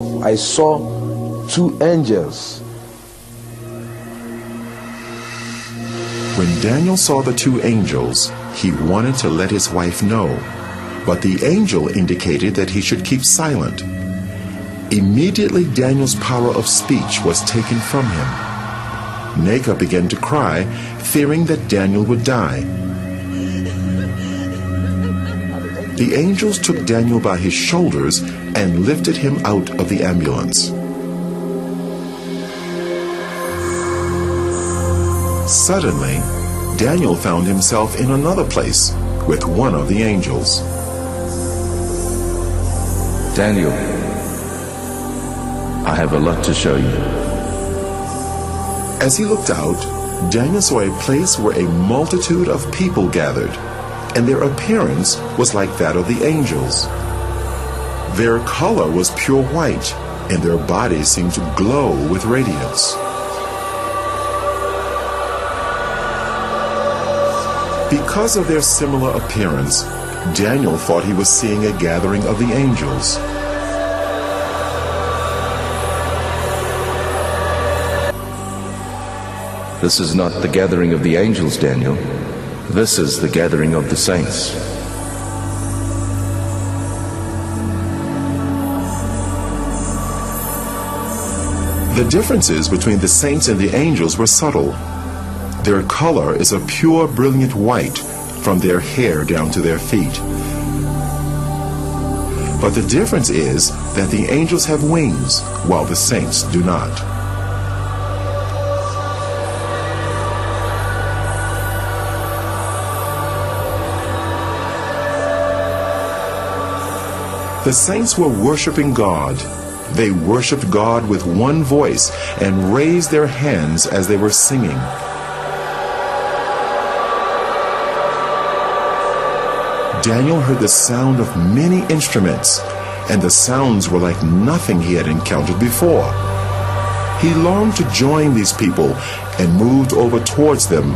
I saw two angels. When Daniel saw the two angels, he wanted to let his wife know, but the angel indicated that he should keep silent. Immediately Daniel's power of speech was taken from him. Neka began to cry, fearing that Daniel would die. The angels took Daniel by his shoulders and lifted him out of the ambulance. Suddenly, Daniel found himself in another place with one of the angels. Daniel, I have a lot to show you. As he looked out, Daniel saw a place where a multitude of people gathered, and their appearance was like that of the angels. Their color was pure white, and their bodies seemed to glow with radiance. Because of their similar appearance, Daniel thought he was seeing a gathering of the angels. This is not the gathering of the angels, Daniel. This is the gathering of the saints. The differences between the saints and the angels were subtle. Their color is a pure, brilliant white from their hair down to their feet. But the difference is that the angels have wings, while the saints do not. The saints were worshiping God. They worshiped God with one voice and raised their hands as they were singing. Daniel heard the sound of many instruments, and the sounds were like nothing he had encountered before. He longed to join these people and moved over towards them,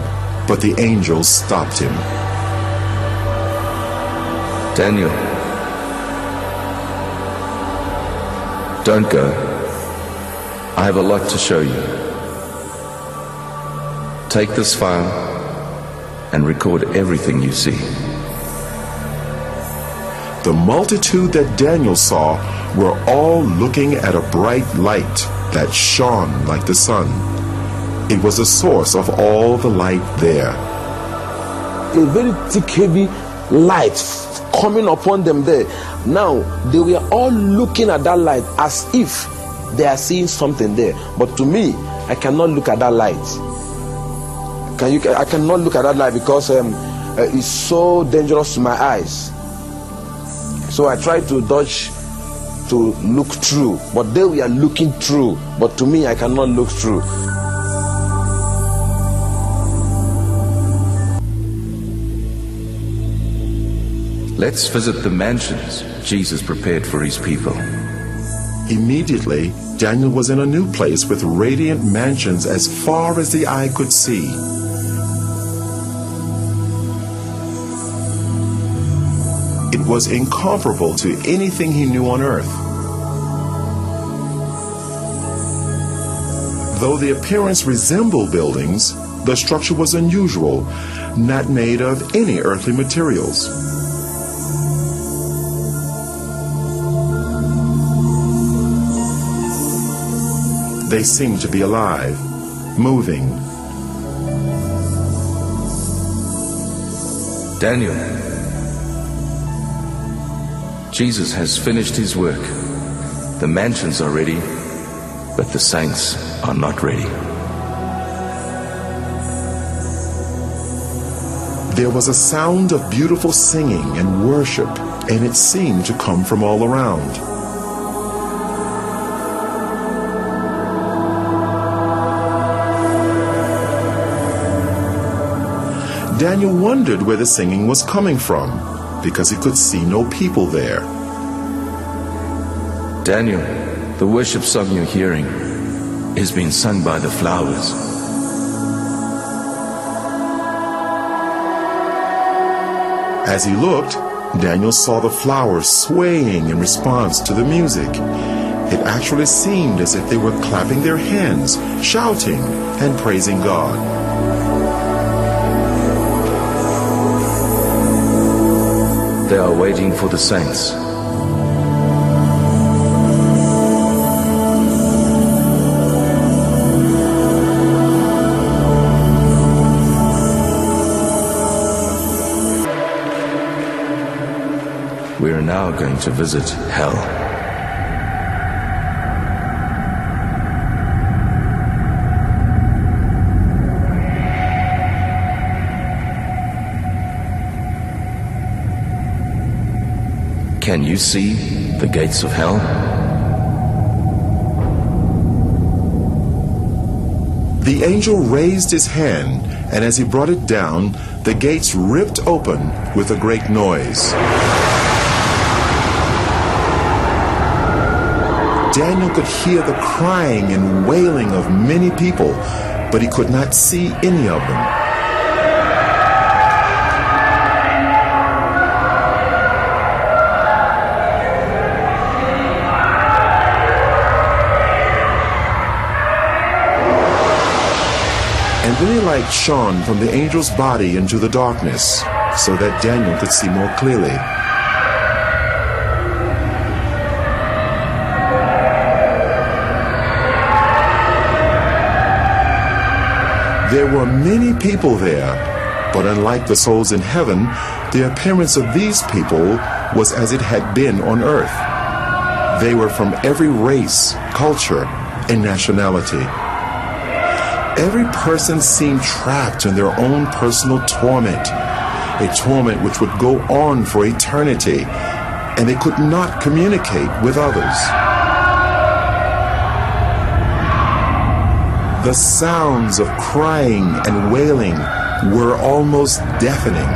but the angels stopped him. Daniel, don't go. I have a lot to show you. Take this file and record everything you see. The multitude that Daniel saw were all looking at a bright light that shone like the sun. It was the source of all the light there. A very thick, heavy light coming upon them there. Now, they were all looking at that light as if they are seeing something there. But to me, I cannot look at that light. I cannot look at that light because it's so dangerous to my eyes. So I try to dodge to look through, but they were looking through. But to me, I cannot look through. Let's visit the mansions Jesus prepared for his people. Immediately, Daniel was in a new place with radiant mansions as far as the eye could see. It was incomparable to anything he knew on earth. Though the appearance resembled buildings, the structure was unusual, not made of any earthly materials. They seemed to be alive, moving. Daniel, Jesus has finished his work. The mansions are ready, but the saints are not ready. There was a sound of beautiful singing and worship, and it seemed to come from all around. Daniel wondered where the singing was coming from, because he could see no people there. Daniel, the worship song you're hearing is being sung by the flowers. As he looked, Daniel saw the flowers swaying in response to the music, It actually seemed as if they were clapping their hands, shouting, and praising God. They are waiting for the saints. We are now going to visit hell. Can you see the gates of hell? The angel raised his hand, and as he brought it down, the gates ripped open with a great noise. Daniel could hear the crying and wailing of many people, but he could not see any of them. And then a light shone from the angel's body into the darkness, so that Daniel could see more clearly. There were many people there, but unlike the souls in heaven, the appearance of these people was as it had been on earth. They were from every race, culture, and nationality. Every person seemed trapped in their own personal torment, a torment which would go on for eternity, and they could not communicate with others. The sounds of crying and wailing were almost deafening.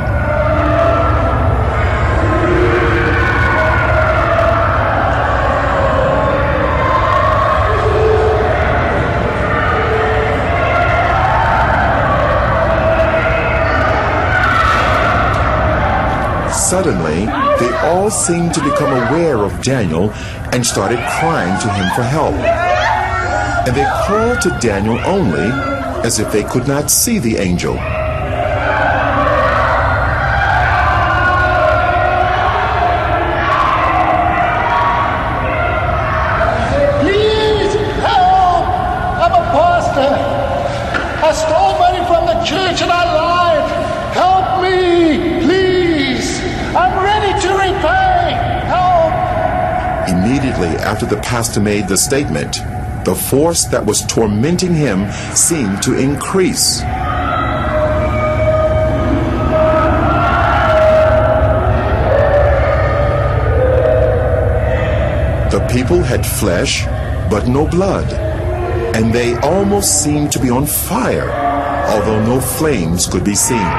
Suddenly, they all seemed to become aware of Daniel and started crying to him for help. And they called to Daniel only as if they could not see the angel. Please help! I'm a pastor. I stole money from the church and I lied. Help me, please. I'm ready to repay. Help! Immediately after the pastor made the statement, the force that was tormenting him seemed to increase. The people had flesh, but no blood, and they almost seemed to be on fire, although no flames could be seen.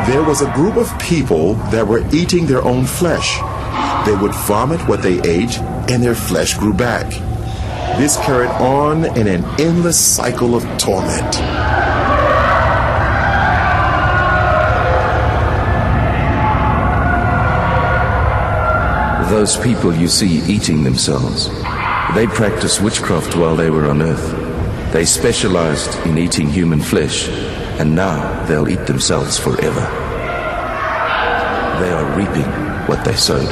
There was a group of people that were eating their own flesh. They would vomit what they ate, and their flesh grew back. This carried on in an endless cycle of torment. Those people you see eating themselves, they practiced witchcraft while they were on earth. They specialized in eating human flesh, and now they'll eat themselves forever. They are reaping what they sowed.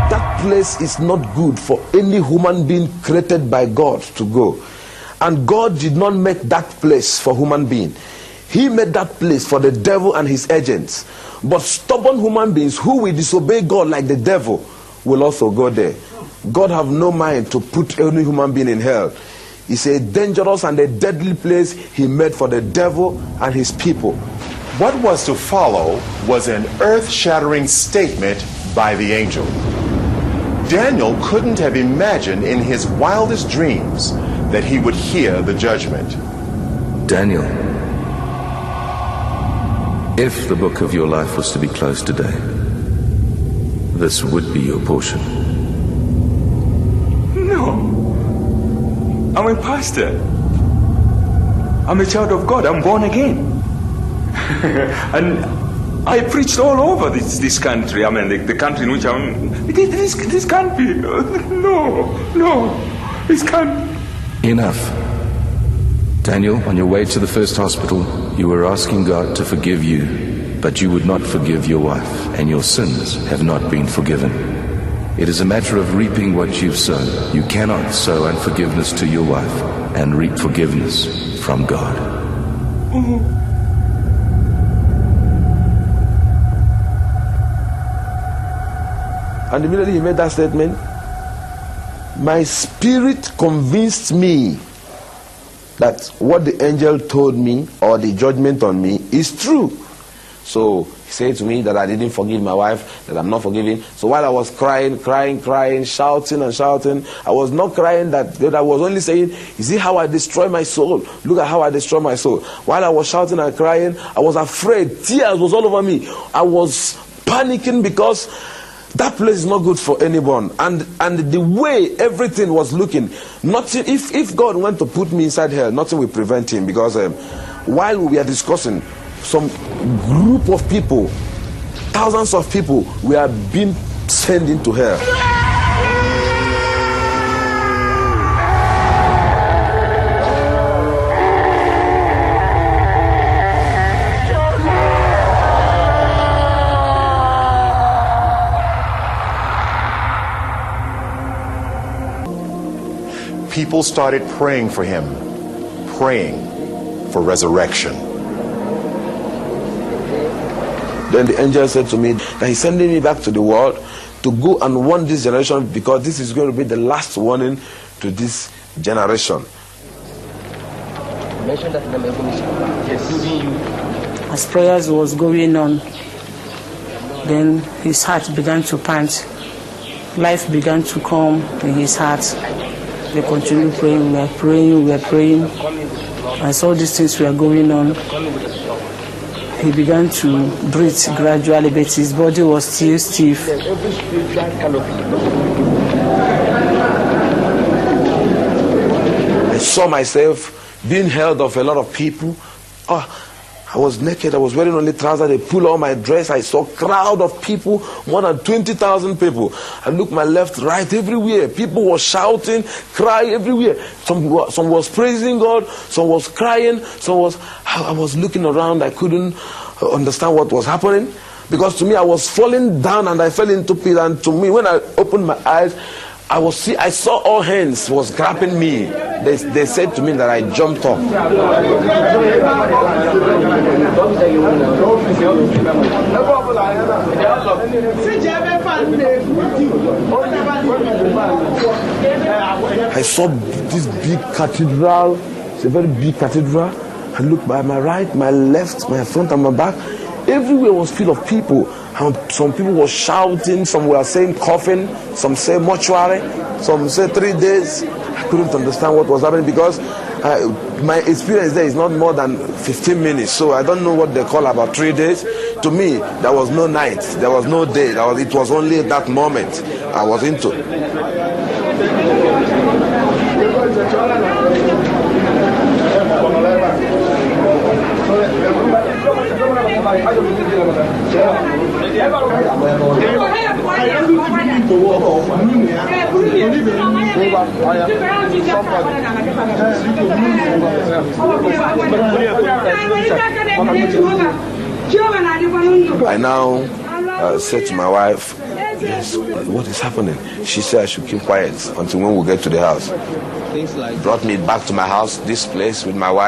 That place is not good for any human being created by God to go. And God did not make that place for human being. He made that place for the devil and his agents. But stubborn human beings who will disobey God like the devil will also go there. God have no mind to put any human being in hell. It's a dangerous and a deadly place he made for the devil and his people. What was to follow was an earth-shattering statement by the angel. Daniel couldn't have imagined in his wildest dreams that he would hear the judgment. Daniel, If the book of your life was to be closed today, this would be your portion. No. I'm a pastor. I'm a child of God. I'm born again. And I preached all over this country. I mean, the country in which I'm... This can't be. No. This can't. Enough. Daniel, on your way to the first hospital, you were asking God to forgive you, but you would not forgive your wife, and your sins have not been forgiven. It is a matter of reaping what you've sown. You cannot sow unforgiveness to your wife and reap forgiveness from God. And immediately he made that statement, my spirit convinced me that what the angel told me, or the judgment on me, is true. So he said to me that I didn't forgive my wife, that I'm not forgiving. So while I was crying, shouting, I was not crying that I was only saying, you see how I destroy my soul? Look at how I destroy my soul. While I was shouting and crying, I was afraid. Tears was all over me. I was panicking because that place is not good for anyone. And the way everything was looking, nothing. If God went to put me inside hell, nothing will prevent him. Because while we are discussing, some group of people, thousands of people, were being sent into hell. People started praying for him, praying for resurrection. Then the angel said to me that he's sending me back to the world to go and warn this generation, because this is going to be the last warning to this generation. As prayers was going on, then his heart began to pant. Life began to come in his heart. We continued praying, we were praying. As all these things were going on, he began to breathe gradually, but his body was still stiff. I saw myself being held of a lot of people. I was naked, I was wearing only trousers, they pulled all my dress. I saw a crowd of people, more than 20,000 people. I looked my left, right, everywhere. People were shouting, crying everywhere. Some was praising God, some was crying, I was looking around, I couldn't understand what was happening. Because to me, I was falling down and I fell into pit. And to me, when I opened my eyes, I saw all hands was grabbing me. They said to me that I jumped up. I saw this big cathedral. It's a very big cathedral. I looked by my right, my left, my front and my back. Everywhere was full of people. And some people were shouting, some were saying coffin, some say mortuary, some say 3 days. I couldn't understand what was happening because my experience there is not more than 15 minutes. So I don't know what they call about 3 days. To me, there was no night, there was no day. It was only that moment I was into. I now said to my wife, yes, what is happening? She said I should keep quiet until when we get to the house. Brought me back to my house, this place with my wife.